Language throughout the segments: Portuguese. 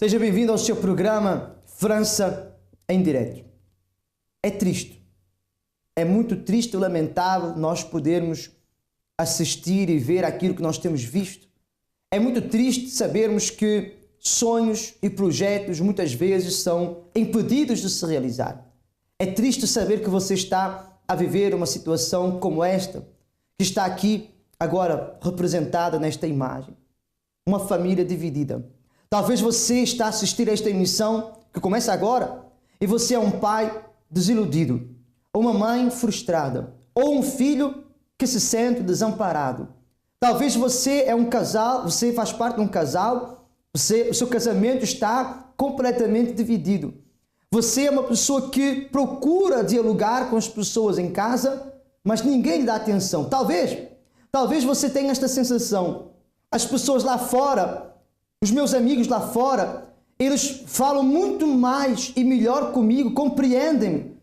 Seja bem-vindo ao seu programa França em Direto. É triste, é muito triste e lamentável nós podermos assistir e ver aquilo que nós temos visto. É muito triste sabermos que sonhos e projetos muitas vezes são impedidos de se realizar. É triste saber que você está a viver uma situação como esta, que está aqui agora representada nesta imagem. Uma família dividida. Talvez você está a assistir a esta emissão que começa agora e você é um pai desiludido, ou uma mãe frustrada, ou um filho que se sente desamparado. Talvez você é um casal, você faz parte de um casal, o seu casamento está completamente dividido. Você é uma pessoa que procura dialogar com as pessoas em casa, mas ninguém lhe dá atenção. Talvez você tenha esta sensação. As pessoas lá fora, os meus amigos lá fora, eles falam muito mais e melhor comigo, compreendem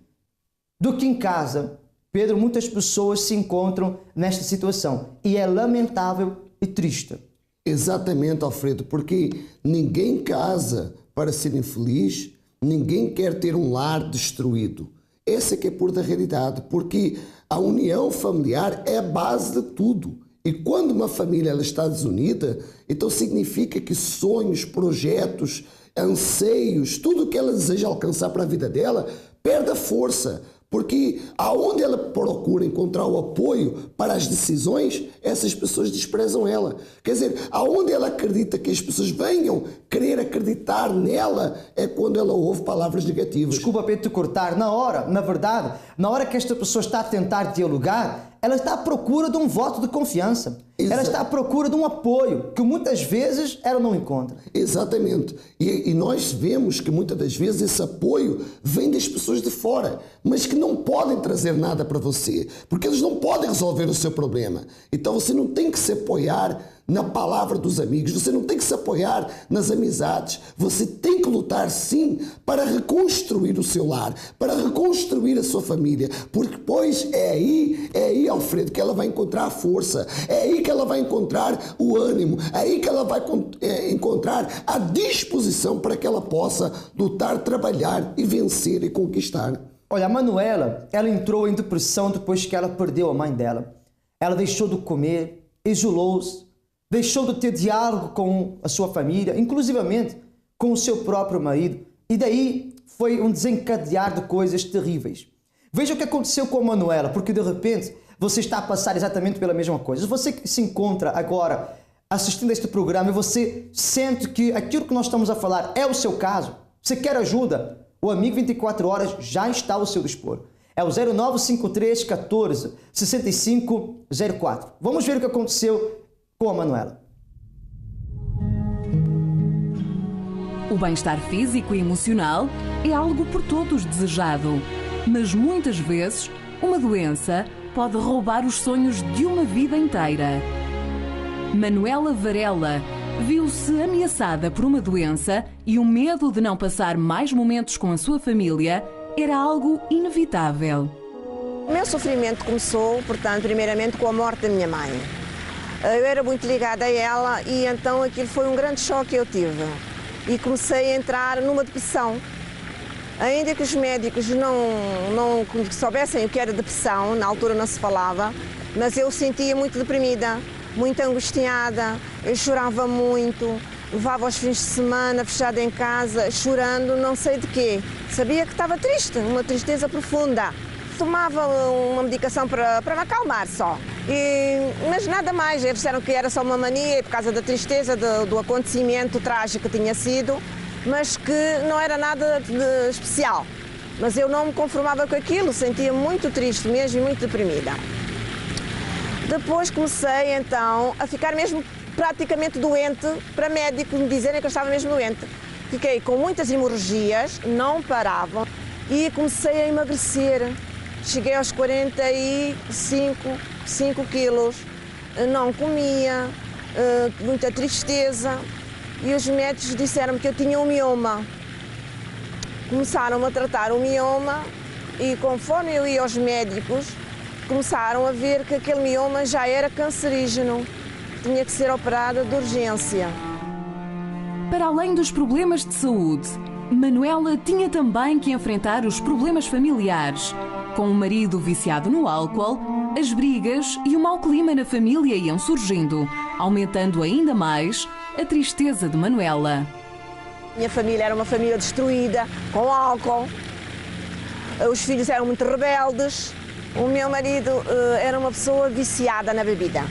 do que em casa. Pedro, muitas pessoas se encontram nesta situação e é lamentável e triste. Exatamente, Alfredo, porque ninguém casa para ser infeliz, ninguém quer ter um lar destruído. Essa é que é pura realidade, porque a união familiar é a base de tudo. E quando uma família ela está desunida, então significa que sonhos, projetos, anseios, tudo que ela deseja alcançar para a vida dela, perde a força. Porque aonde ela procura encontrar o apoio para as decisões, essas pessoas desprezam ela. Quer dizer, aonde ela acredita que as pessoas venham querer acreditar nela, é quando ela ouve palavras negativas. Desculpa, Pedro, te cortar. Na hora que esta pessoa está a tentar dialogar, ela está à procura de um voto de confiança. Ela está à procura de um apoio que muitas vezes ela não encontra. Exatamente. E nós vemos que muitas das vezes esse apoio vem das pessoas de fora, mas que não podem trazer nada para você, porque eles não podem resolver o seu problema. Então você não tem que se apoiar na palavra dos amigos, você não tem que se apoiar nas amizades, você tem que lutar sim para reconstruir o seu lar, para reconstruir a sua família, porque depois é aí, Alfredo, que ela vai encontrar a força, é aí que ela vai encontrar o ânimo, é aí que ela vai encontrar a disposição para que ela possa lutar, trabalhar e vencer e conquistar. Olha, a Manuela, ela entrou em depressão depois que ela perdeu a mãe dela. Ela deixou de comer, isolou-se, deixou de ter diálogo com a sua família, inclusivamente com o seu próprio marido. E daí foi um desencadear de coisas terríveis. Veja o que aconteceu com a Manuela, porque de repente você está a passar exatamente pela mesma coisa. Você que se encontra agora assistindo a este programa e você sente que aquilo que nós estamos a falar é o seu caso, você quer ajuda, o Amigo 24 Horas já está ao seu dispor. É o 0953 14 65 04. Vamos ver o que aconteceu com a Manuela. O bem-estar físico e emocional é algo por todos desejado, mas muitas vezes uma doença pode roubar os sonhos de uma vida inteira. Manuela Varela viu-se ameaçada por uma doença e o medo de não passar mais momentos com a sua família era algo inevitável. O meu sofrimento começou, portanto, primeiramente com a morte da minha mãe. Eu era muito ligada a ela e então aquilo foi um grande choque que eu tive. E comecei a entrar numa depressão. Ainda que os médicos não soubessem o que era depressão, na altura não se falava, mas eu sentia muito deprimida, muito angustiada, eu chorava muito, levava os fins de semana fechada em casa, chorando não sei de quê. Sabia que estava triste, uma tristeza profunda. Tomava uma medicação para me acalmar só, mas nada mais. Eles disseram que era só uma mania por causa da tristeza do acontecimento trágico que tinha sido, mas que não era nada de especial. Mas eu não me conformava com aquilo, sentia muito triste mesmo e muito deprimida. Depois comecei então a ficar mesmo praticamente doente, para médicos me dizerem que eu estava mesmo doente. Fiquei com muitas hemorragias, não paravam, e comecei a emagrecer. Cheguei aos 45 quilos, não comia, muita tristeza, e os médicos disseram-me que eu tinha um mioma. Começaram a tratar o mioma e conforme eu ia aos médicos, começaram a ver que aquele mioma já era cancerígeno, tinha que ser operada de urgência. Para além dos problemas de saúde, Manuela tinha também que enfrentar os problemas familiares. Com o marido viciado no álcool, as brigas e o mau clima na família iam surgindo, aumentando ainda mais a tristeza de Manuela. Minha família era uma família destruída, com álcool. Os filhos eram muito rebeldes. O meu marido era uma pessoa viciada na bebida.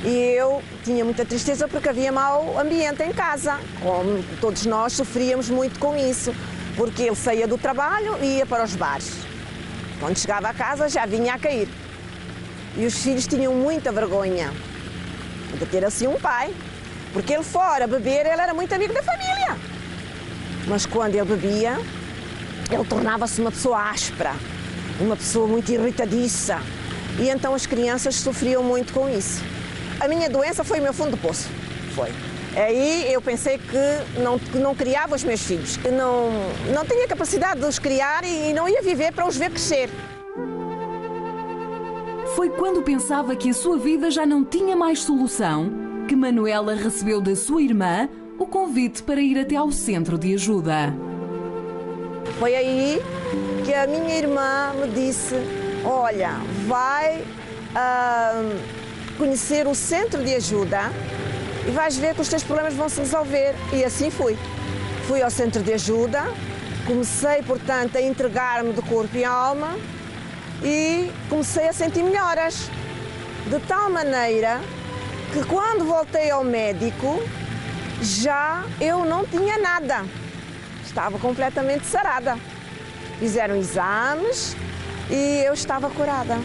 E eu tinha muita tristeza porque havia mau ambiente em casa. Como todos nós sofríamos muito com isso, porque ele saía do trabalho e ia para os bares. Quando chegava a casa já vinha a cair. E os filhos tinham muita vergonha de ter assim um pai. Porque ele fora beber, ele era muito amigo da família. Mas quando ele bebia, ele tornava-se uma pessoa áspera, uma pessoa muito irritadiça. E então as crianças sofriam muito com isso. A minha doença foi o meu fundo de poço. Foi. Aí eu pensei que não criava os meus filhos, que não tinha capacidade de os criar e não ia viver para os ver crescer. Foi quando pensava que a sua vida já não tinha mais solução que Manuela recebeu da sua irmã o convite para ir até ao centro de ajuda. Foi aí que a minha irmã me disse: olha, vai conhecer o centro de ajuda e vais ver que os teus problemas vão se resolver. E assim fui. Fui ao centro de ajuda, comecei, portanto, a entregar-me de corpo e alma e comecei a sentir melhoras. De tal maneira que quando voltei ao médico, já eu não tinha nada. Estava completamente sarada. Fizeram exames e eu estava curada.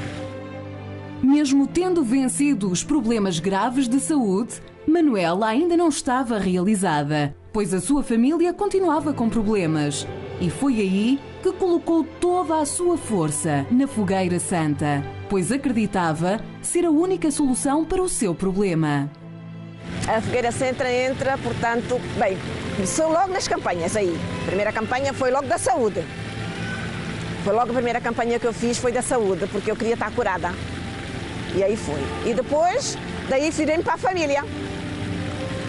Mesmo tendo vencido os problemas graves de saúde, Manuela ainda não estava realizada, pois a sua família continuava com problemas. E foi aí que colocou toda a sua força na fogueira santa, pois acreditava ser a única solução para o seu problema. A fogueira santa entra, portanto, bem, começou logo nas campanhas aí. A primeira campanha foi logo da saúde. Foi logo a primeira campanha que eu fiz, foi da saúde, porque eu queria estar curada. E aí foi. E depois, daí virei-me para a família.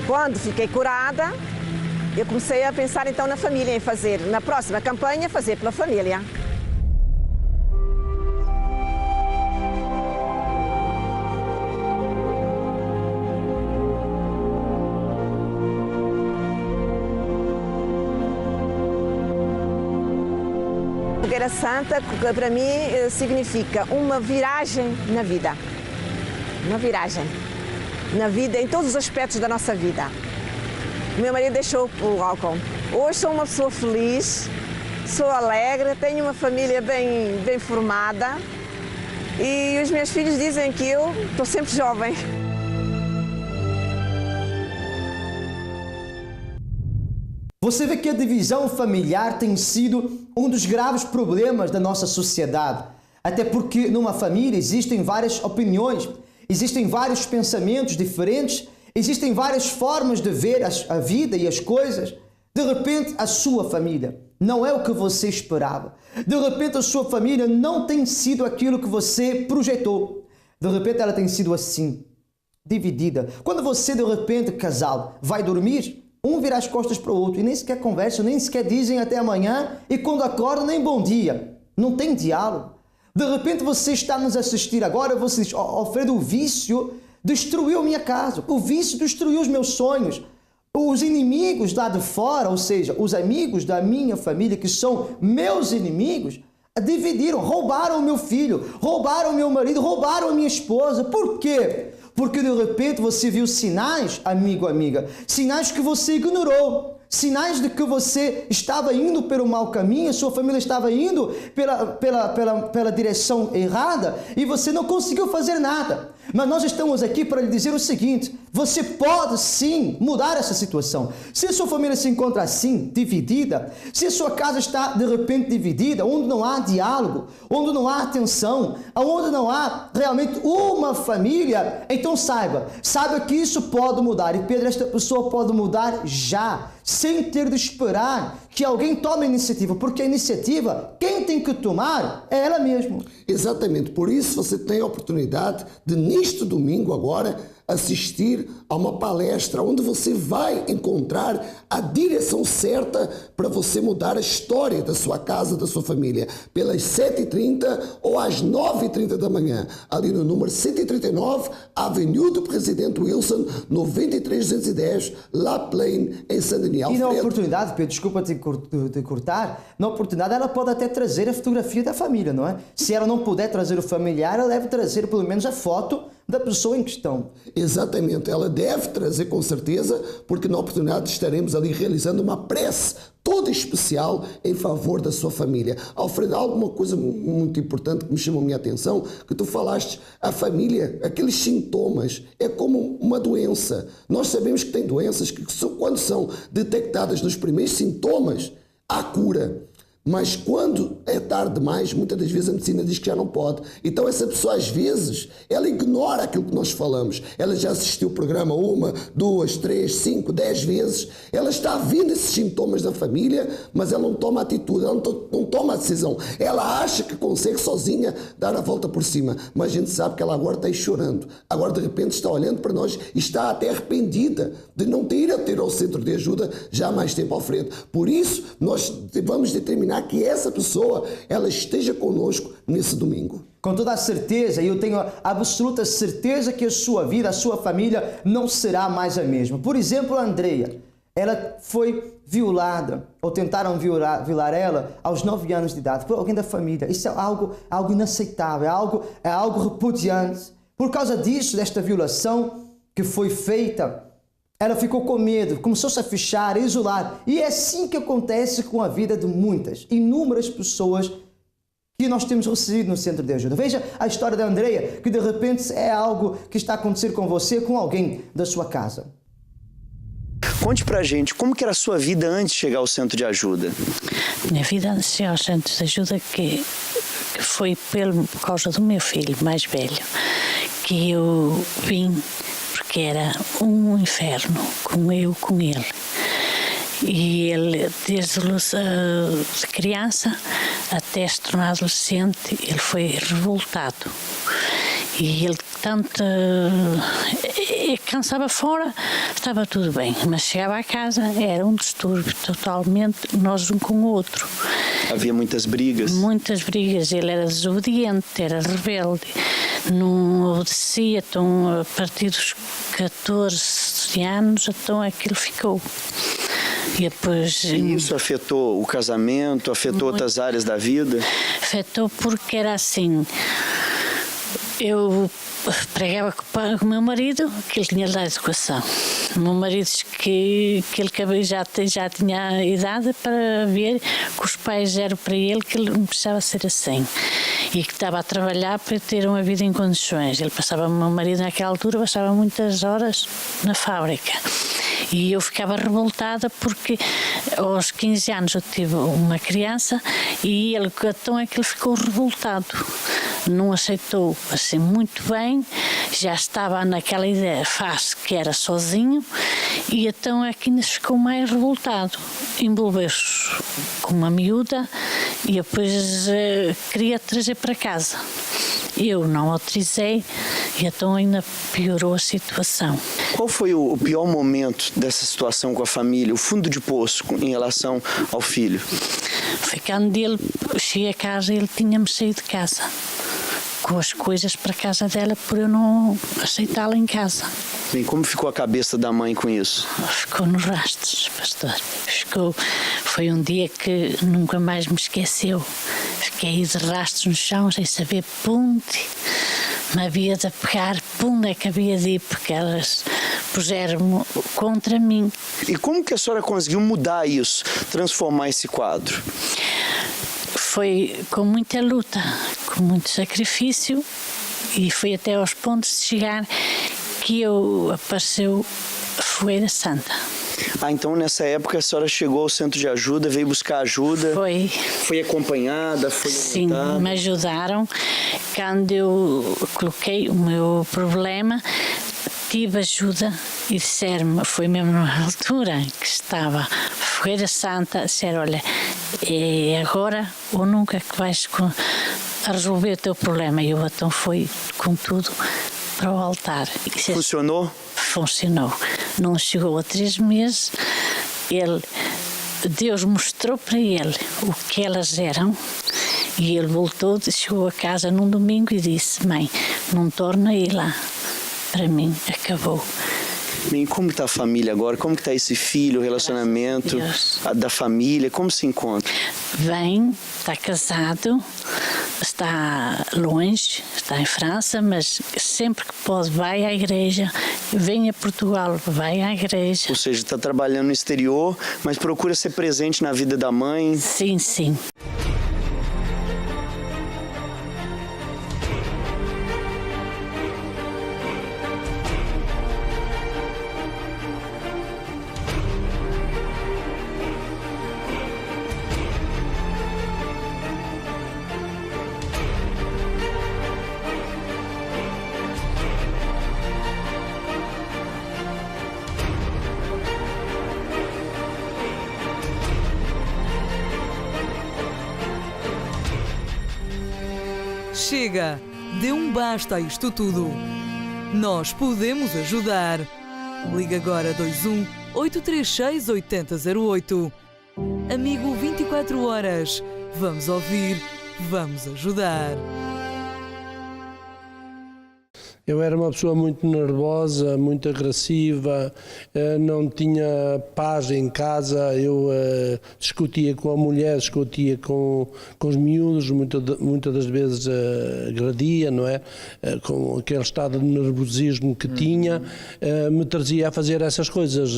Quando fiquei curada, eu comecei a pensar então na família, em fazer, na próxima campanha, fazer pela família. Fogueira Santa, para mim, significa uma viragem na vida. Uma viragem na vida, em todos os aspectos da nossa vida. O meu marido deixou o álcool. Hoje sou uma pessoa feliz, sou alegre, tenho uma família bem formada e os meus filhos dizem que eu estou sempre jovem. Você vê que a divisão familiar tem sido um dos graves problemas da nossa sociedade. Até porque numa família existem várias opiniões, existem vários pensamentos diferentes, existem várias formas de ver a vida e as coisas. De repente, a sua família não é o que você esperava. De repente, a sua família não tem sido aquilo que você projetou. De repente, ela tem sido assim, dividida. Quando você, de repente, casal, vai dormir, um vira as costas para o outro e nem sequer conversam, nem sequer dizem até amanhã e quando acorda nem bom dia. Não tem diálogo. De repente você está nos assistir agora, você diz: Alfredo, o vício destruiu a minha casa, o vício destruiu os meus sonhos. Os inimigos lá de fora, ou seja, os amigos da minha família que são meus inimigos, dividiram, roubaram o meu filho, roubaram o meu marido, roubaram a minha esposa. Por quê? Porque de repente você viu sinais, amigo, amiga, sinais que você ignorou, sinais de que você estava indo pelo mau caminho, sua família estava indo pela direção errada e você não conseguiu fazer nada. Mas nós estamos aqui para lhe dizer o seguinte: você pode sim mudar essa situação. Se a sua família se encontra assim, dividida, se a sua casa está de repente dividida, onde não há diálogo, onde não há atenção, onde não há realmente uma família, então saiba que isso pode mudar. E Pedro, esta pessoa pode mudar já, sem ter de esperar que alguém tome a iniciativa, porque a iniciativa, quem tem que tomar é ela mesma. Exatamente, por isso você tem a oportunidade de, neste domingo agora, assistir a uma palestra onde você vai encontrar a direção certa para você mudar a história da sua casa, da sua família, pelas 7h30 ou às 9h30 da manhã, ali no número 139, Avenue do Presidente Wilson, 93210, La Plaine, em Saint-Denis. E na oportunidade, Pedro, desculpa te cortar, na oportunidade ela pode até trazer a fotografia da família, não é? Se ela não puder trazer o familiar, ela deve trazer pelo menos a foto da pessoa em questão. Exatamente, ela deve trazer com certeza, porque na oportunidade estaremos ali realizando uma prece toda especial em favor da sua família. Alfredo, há alguma coisa muito importante que me chamou a minha atenção, que tu falaste, a família, aqueles sintomas, é como uma doença. Nós sabemos que tem doenças que quando são detectadas nos primeiros sintomas, há cura. Mas quando é tarde demais, muitas das vezes a medicina diz que já não pode. Então essa pessoa às vezes, ela ignora aquilo que nós falamos. Ela já assistiu o programa 1, 2, 3, 5, 10 vezes. Ela está vendo esses sintomas da família, mas ela não toma atitude, ela não toma a decisão. Ela acha que consegue sozinha dar a volta por cima. Mas a gente sabe que ela agora está aí chorando. Agora de repente está olhando para nós e está até arrependida de não ter ido ao centro de ajuda já há mais tempo, Alfredo. Por isso, nós vamos determinar que essa pessoa, ela esteja conosco nesse domingo. Com toda a certeza, e eu tenho a absoluta certeza que a sua vida, a sua família não será mais a mesma. Por exemplo, a Andreia, ela foi violada, ou tentaram violar ela aos 9 anos de idade, por alguém da família. Isso é algo inaceitável, é algo repudiante. Por causa disso, desta violação que foi feita, ela ficou com medo, começou-se a fechar, a isolar. E é assim que acontece com a vida de inúmeras pessoas que nós temos recebido no centro de ajuda. Veja a história da Andreia, que de repente é algo que está a acontecer com você, com alguém da sua casa. Conte pra gente, como que era a sua vida antes de chegar ao centro de ajuda? Minha vida antes de chegar ao centro de ajuda que foi por causa do meu filho mais velho, que eu vim porque era um inferno, com ele. E ele, desde de criança até se tornar adolescente, ele foi revoltado. E ele tanto cansava fora, estava tudo bem, mas chegava à casa, era um distúrbio totalmente, nós um com o outro. Havia muitas brigas? Muitas brigas, ele era desobediente, era rebelde, não obedecia, então a partir dos 14 anos, então aquilo ficou. E depois, isso afetou o casamento, afetou outras áreas da vida? Afetou porque era assim. Eu pregava com o meu marido que ele tinha de dar educação. O meu marido disse que ele já tinha idade para ver que os pais eram para ele, que ele não precisava ser assim. E que estava a trabalhar para ter uma vida em condições. O meu marido naquela altura passava muitas horas na fábrica. E eu ficava revoltada porque aos 15 anos eu tive uma criança e então é que ele ficou revoltado. Não aceitou assim muito bem, já estava naquela fase que era sozinho e então é que ainda ficou mais revoltado. Envolveu-se com uma miúda e depois queria trazer para casa. Eu não autorizei e então ainda piorou a situação. Qual foi o pior momento dessa situação com a família, o fundo de poço em relação ao filho? Foi quando ele cheguei a casa e ele tinha-me saído de casa com as coisas para a casa dela por eu não aceitá-la em casa. Bem, como ficou a cabeça da mãe com isso? Ficou nos rastros, pastor. Foi um dia que nunca mais me esqueceu. Fiquei de rastros no chão, sem saber ponte. Me havia de pegar, onde é que havia de ir, porque elas puseram-me contra mim. E como que a senhora conseguiu mudar isso, transformar esse quadro? Foi com muita luta, com muito sacrifício, e foi até aos pontos de chegar que apareceu a Fogueira Santa. Então nessa época a senhora chegou ao centro de ajuda, veio buscar ajuda? Foi acompanhada, foi orientada? Sim, me ajudaram. Quando eu coloquei o meu problema, tive ajuda e disseram-me, foi mesmo na altura que estava Fogueira Santa, disseram, olha, é agora ou nunca que vais a resolver o teu problema. E eu então fui com tudo para o altar. Funcionou? Funcionou. Não chegou a 3 meses, Deus mostrou para ele o que elas eram e ele voltou, chegou a casa num domingo e disse: mãe, não torna a ir lá, para mim acabou. Bem, como está a família agora? Como está esse filho, o relacionamento da família? Como se encontra? Vem, está casado, está longe, está em França, mas sempre que pode vai à igreja, vem a Portugal, vai à igreja. Ou seja, está trabalhando no exterior, mas procura ser presente na vida da mãe. Sim, sim. Chega! Dê um basta a isto tudo. Nós podemos ajudar. Liga agora 21 836 8008. Amigo 24 horas. Vamos ouvir, vamos ajudar. Eu era uma pessoa muito nervosa, muito agressiva, não tinha paz em casa, eu discutia com a mulher, discutia com os miúdos, muitas das vezes agredia, não é? Com aquele estado de nervosismo que tinha, me trazia a fazer essas coisas.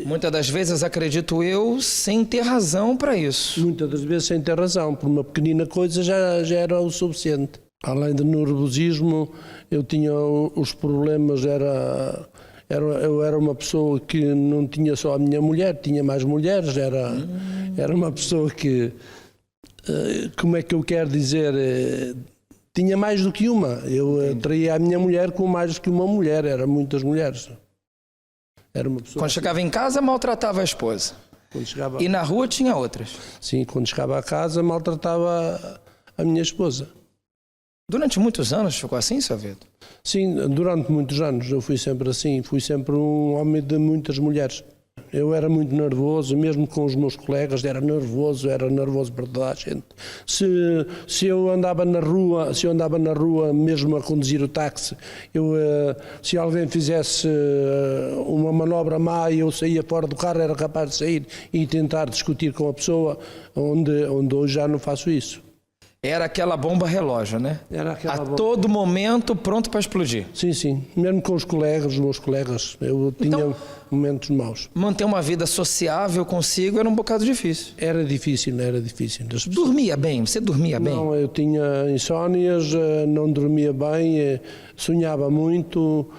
Muitas das vezes, acredito eu, sem ter razão para isso. Muitas das vezes sem ter razão, por uma pequenina coisa já era o suficiente. Além do nervosismo, eu tinha os problemas, eu era uma pessoa que não tinha só a minha mulher, tinha mais mulheres, era uma pessoa que, como é que eu quero dizer, tinha mais do que uma. Eu traía a minha mulher com mais do que uma mulher, eram muitas mulheres. Era uma pessoa. Quando chegava em casa, maltratava a esposa. E na rua tinha outras. Sim, quando chegava a casa, maltratava a minha esposa. Durante muitos anos ficou assim, seu Vitor? Sim, durante muitos anos eu fui sempre assim, fui sempre um homem de muitas mulheres. Eu era muito nervoso, mesmo com os meus colegas, era nervoso para toda a gente. Se eu andava na rua, mesmo a conduzir o táxi, se alguém fizesse uma manobra má e eu saía fora do carro, era capaz de sair e tentar discutir com a pessoa, onde hoje já não faço isso. Era aquela bomba relógio, né? Era aquela bomba. Todo momento pronto para explodir. Sim, sim. Mesmo com os meus colegas, eu tinha momentos maus. Manter uma vida sociável consigo era um bocado difícil. Era difícil. Dormia bem? Você dormia bem? Não, eu tinha insónias, não dormia bem, sonhava muito,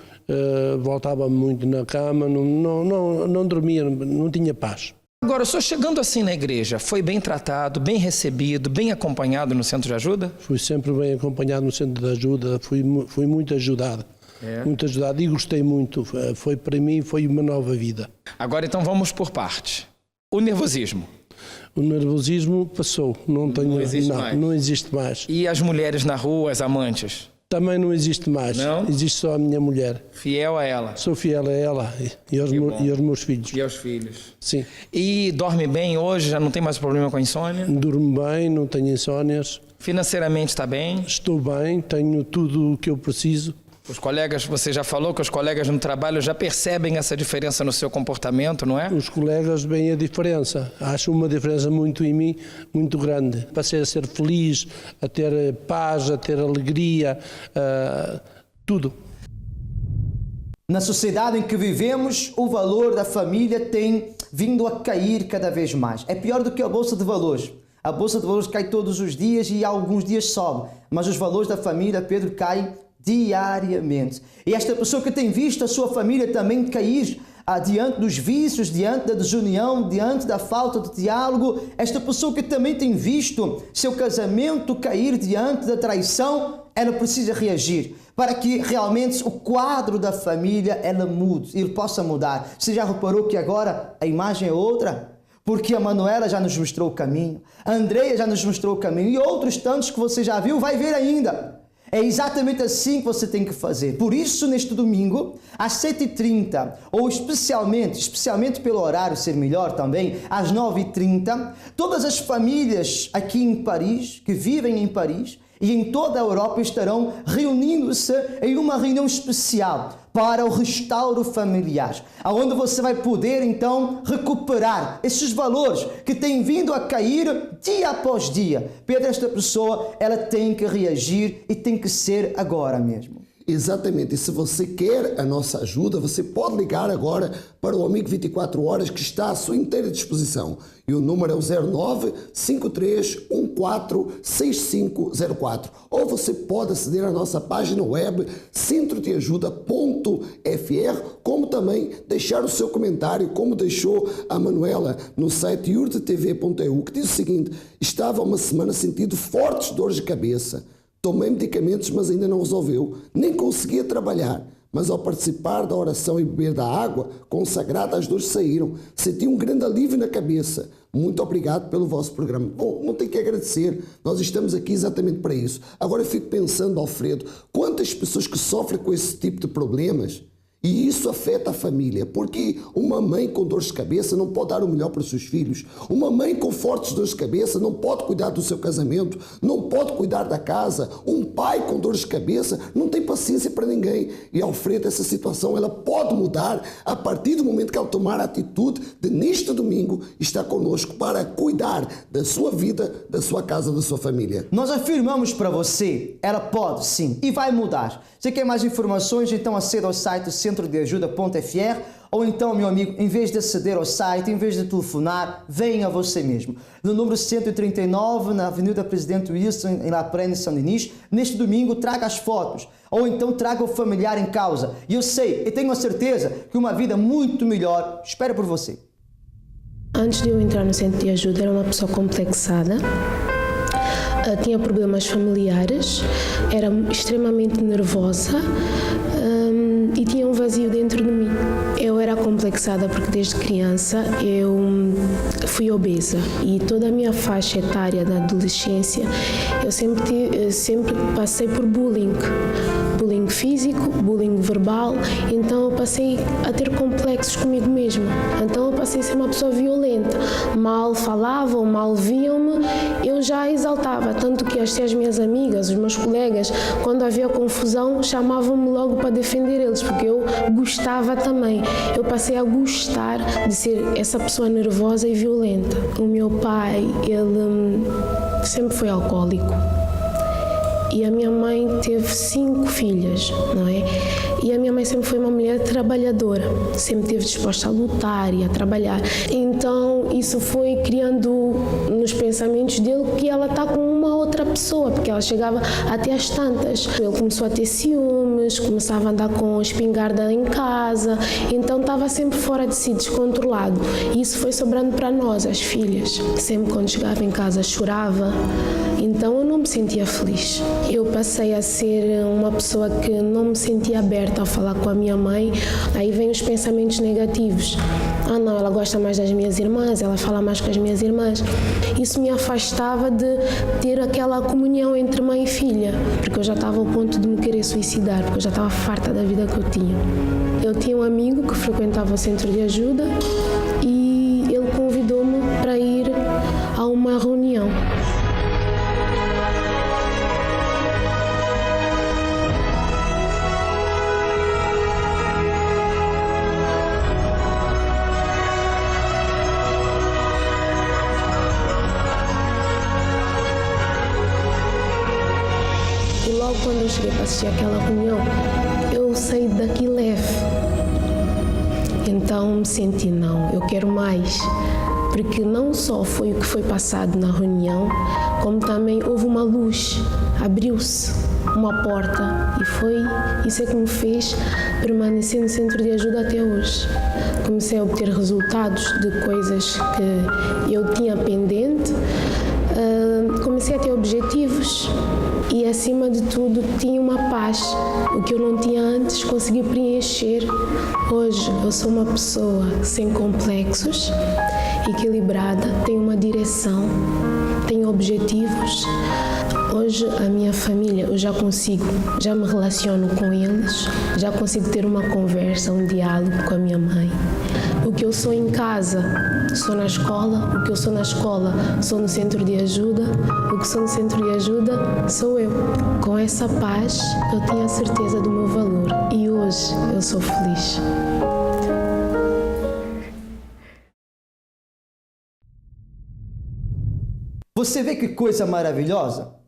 voltava muito na cama, não dormia, não tinha paz. Agora, só chegando assim na igreja, foi bem tratado, bem recebido, bem acompanhado no centro de ajuda? Fui sempre bem acompanhado no centro de ajuda, fui muito ajudado. Muito ajudado e gostei muito, para mim foi uma nova vida. Agora então vamos por parte. O nervosismo? O nervosismo passou, não existe mais. E as mulheres na rua, as amantes? Também não existe mais, não? Existe só a minha mulher. Fiel a ela? Sou fiel a ela e aos meus filhos. E aos filhos? Sim. E dorme bem hoje? Já não tem mais problema com a insônia? Durmo bem, não tenho insónias. Financeiramente está bem? Estou bem, tenho tudo o que eu preciso. Os colegas, você já falou que os colegas no trabalho já percebem essa diferença no seu comportamento, não é? Os colegas veem a diferença. Acho uma diferença muito em mim, muito grande. Passei a ser feliz, a ter paz, a ter alegria, tudo. Na sociedade em que vivemos, o valor da família tem vindo a cair cada vez mais. É pior do que a Bolsa de Valores. A Bolsa de Valores cai todos os dias e alguns dias sobe. Mas os valores da família, Pedro, caem diariamente. E esta pessoa que tem visto a sua família também cair diante dos vícios, diante da desunião, diante da falta de diálogo, esta pessoa que também tem visto seu casamento cair diante da traição, ela precisa reagir para que realmente o quadro da família ela mude, ele possa mudar. Você já reparou que agora a imagem é outra? Porque a Manuela já nos mostrou o caminho, a Andreia já nos mostrou o caminho e outros tantos que você já viu, vai ver ainda. É exatamente assim que você tem que fazer. Por isso, neste domingo, às 7h30, ou especialmente pelo horário ser melhor também, às 9h30, todas as famílias aqui em Paris, que vivem em Paris, e em toda a Europa estarão reunindo-se em uma reunião especial para o restauro familiar, onde você vai poder então recuperar esses valores que têm vindo a cair dia após dia. Pedro, esta pessoa, ela tem que reagir e tem que ser agora mesmo. Exatamente, e se você quer a nossa ajuda, você pode ligar agora para o Amigo 24 Horas, que está à sua inteira disposição. E o número é o 0953146504. Ou você pode aceder à nossa página web centrodeajuda.fr, como também deixar o seu comentário, como deixou a Manuela no site urtetv.eu, que diz o seguinte: estava uma semana sentindo fortes dores de cabeça. Tomei medicamentos, mas ainda não resolveu. Nem conseguia trabalhar. Mas ao participar da oração e beber da água consagrada, as dores saíram. Senti um grande alívio na cabeça. Muito obrigado pelo vosso programa. Bom, não tem que agradecer. Nós estamos aqui exatamente para isso. Agora eu fico pensando, Alfredo, quantas pessoas que sofrem com esse tipo de problemas, e isso afeta a família, porque uma mãe com dores de cabeça não pode dar o melhor para os seus filhos. Uma mãe com fortes dores de cabeça não pode cuidar do seu casamento, não pode cuidar da casa. Um pai com dores de cabeça não tem paciência para ninguém. E, Alfredo, essa situação ela pode mudar a partir do momento que ela tomar a atitude de, neste domingo, estar conosco para cuidar da sua vida, da sua casa, da sua família. Nós afirmamos para você, ela pode sim e vai mudar. Você quer mais informações? Então aceda ao site centrodeajuda.fr, ou então, meu amigo, em vez de aceder ao site, em vez de telefonar, venha você mesmo. No número 139, na Avenida Presidente Wilson, em La Plaine, Saint-Denis, neste domingo, traga as fotos, ou então traga o familiar em causa. E eu sei, e tenho a certeza que uma vida muito melhor espera por você. Antes de eu entrar no centro de ajuda, era uma pessoa complexada. Tinha problemas familiares, era extremamente nervosa e tinha um vazio dentro de mim. Eu era complexada porque desde criança eu fui obesa e toda a minha faixa etária da adolescência eu sempre passei por bullying físico, bullying verbal, então eu passei a ter complexos comigo mesma. Então eu passei a ser uma pessoa violenta. Mal falavam, mal viam-me, eu já exaltava, tanto que as minhas amigas, os meus colegas, quando havia confusão, chamavam-me logo para defender eles, porque eu gostava também. Eu passei a gostar de ser essa pessoa nervosa e violenta. O meu pai, ele sempre foi alcoólico. E a minha mãe teve 5 filhas, não é? E a minha mãe sempre foi uma mulher trabalhadora, sempre esteve disposta a lutar e a trabalhar. Então isso foi criando nos pensamentos dele que ela está com uma outra pessoa, porque ela chegava até às tantas. Ele começou a ter ciúmes, começava a andar com espingarda em casa, então estava sempre fora de si, descontrolado. E isso foi sobrando para nós, as filhas. Sempre quando chegava em casa chorava, então eu não me sentia feliz. Eu passei a ser uma pessoa que não me sentia aberta a falar com a minha mãe. Aí vem os pensamentos negativos. Ah não, ela gosta mais das minhas irmãs, ela fala mais com as minhas irmãs. Isso me afastava de ter aquela comunhão entre mãe e filha, porque eu já estava ao ponto de me querer suicidar, porque eu já estava farta da vida que eu tinha. Eu tinha um amigo que frequentava o centro de ajuda e ele convidou-me para ir a uma reunião. Quando eu cheguei para assistir àquela reunião, eu saí daqui leve. Então me senti, não, eu quero mais. Porque não só foi o que foi passado na reunião, como também houve uma luz, abriu-se uma porta e foi isso é que me fez permanecer no centro de ajuda até hoje. Comecei a obter resultados de coisas que eu tinha pendente, comecei a ter objetivos e, acima de tudo, tinha uma paz. O que eu não tinha antes, consegui preencher. Hoje eu sou uma pessoa sem complexos, equilibrada, tenho uma direção, tenho objetivos. Hoje a minha família, eu já me relaciono com eles, já consigo ter uma conversa, um diálogo com a minha mãe. O que eu sou em casa, sou na escola. O que eu sou na escola, sou no centro de ajuda. O que sou no centro de ajuda, sou eu. Com essa paz, eu tinha a certeza do meu valor e hoje eu sou feliz. Você vê que coisa maravilhosa?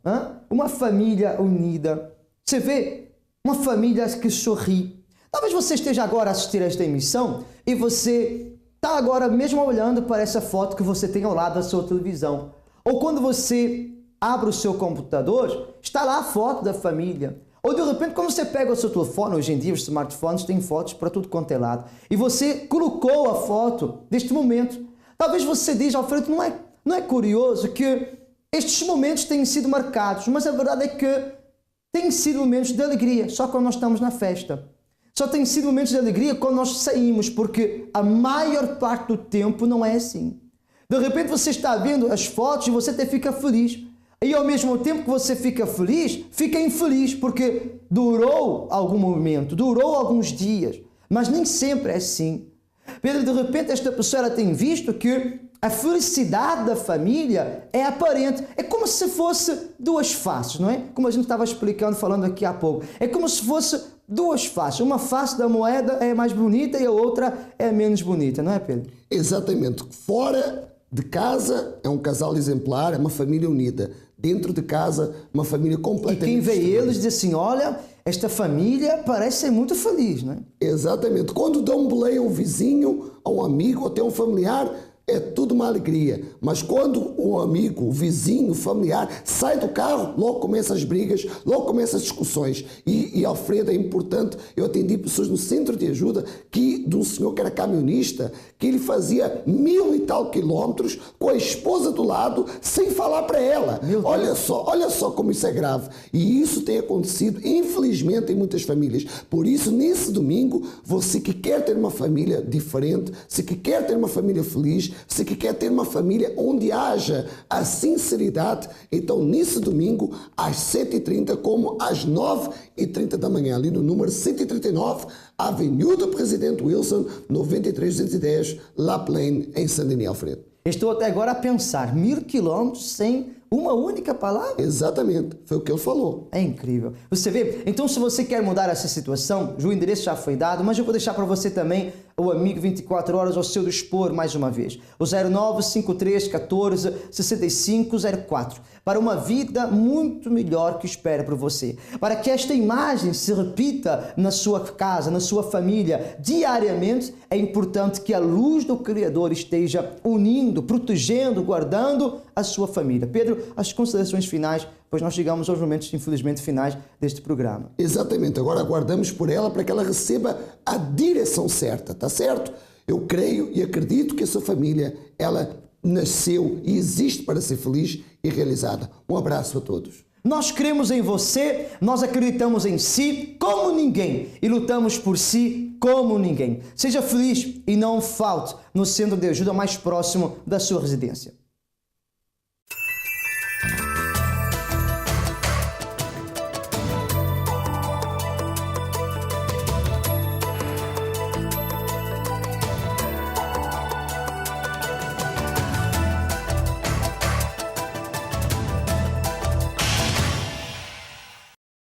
Uma família unida. Você vê uma família que sorri. Talvez você esteja agora a assistir a esta emissão e você está agora mesmo olhando para essa foto que você tem ao lado da sua televisão. Ou quando você abre o seu computador, está lá a foto da família. Ou de repente, quando você pega o seu telefone, hoje em dia os smartphones têm fotos para tudo quanto é lado, e você colocou a foto deste momento. Talvez você diga, Alfredo, não é curioso que estes momentos têm sido marcados, mas a verdade é que têm sido momentos de alegria, só quando nós estamos na festa. Só têm sido momentos de alegria quando nós saímos, porque a maior parte do tempo não é assim. De repente você está vendo as fotos e você até fica feliz. E ao mesmo tempo que você fica feliz, fica infeliz, porque durou algum momento, durou alguns dias, mas nem sempre é assim. Pedro, de repente esta pessoa ela tem visto que a felicidade da família é aparente. É como se fosse duas faces, não é? Como a gente estava explicando, falando aqui há pouco. É como se fosse duas faces. Uma face da moeda é mais bonita e a outra é menos bonita, não é, Pedro? Exatamente. Fora de casa é um casal exemplar, é uma família unida. Dentro de casa, uma família completamente... E quem vê eles diz assim, olha, esta família parece ser muito feliz, não é? Exatamente. Quando dão um boleia a um vizinho, a um amigo, até a um familiar, é tudo uma alegria. Mas quando o amigo, o vizinho, o familiar sai do carro, logo começam as brigas, logo começam as discussões. E Alfredo, é importante, eu atendi pessoas no centro de ajuda de um senhor que era camionista, que ele fazia 1000 e tal quilômetros com a esposa do lado, sem falar para ela. Olha só como isso é grave. E isso tem acontecido, infelizmente, em muitas famílias. Por isso, nesse domingo, você que quer ter uma família diferente, você que quer ter uma família feliz, você que quer ter uma família onde haja a sinceridade, então nesse domingo, às 7h30, como às 9h30 da manhã, ali no número 139, Avenida do Presidente Wilson, 93210, La Plaine, em Saint-Denis, Alfredo. Estou até agora a pensar, 1000 quilômetros sem uma única palavra? Exatamente, foi o que ele falou. É incrível. Você vê? Então, se você quer mudar essa situação, o endereço já foi dado, mas eu vou deixar para você também o Amigo 24 Horas ao seu dispor mais uma vez. O 0953 14 65 04. Para uma vida muito melhor que espera por você. Para que esta imagem se repita na sua casa, na sua família, diariamente, é importante que a luz do Criador esteja unindo, protegendo, guardando a sua família. Pedro, as considerações finais, pois nós chegamos aos momentos, infelizmente, finais deste programa. Exatamente. Agora aguardamos por ela para que ela receba a direção certa, tá certo? Eu creio e acredito que a sua família, ela nasceu e existe para ser feliz e realizada. Um abraço a todos. Nós cremos em você, nós acreditamos em si como ninguém e lutamos por si como ninguém. Seja feliz e não falte no centro de ajuda mais próximo da sua residência.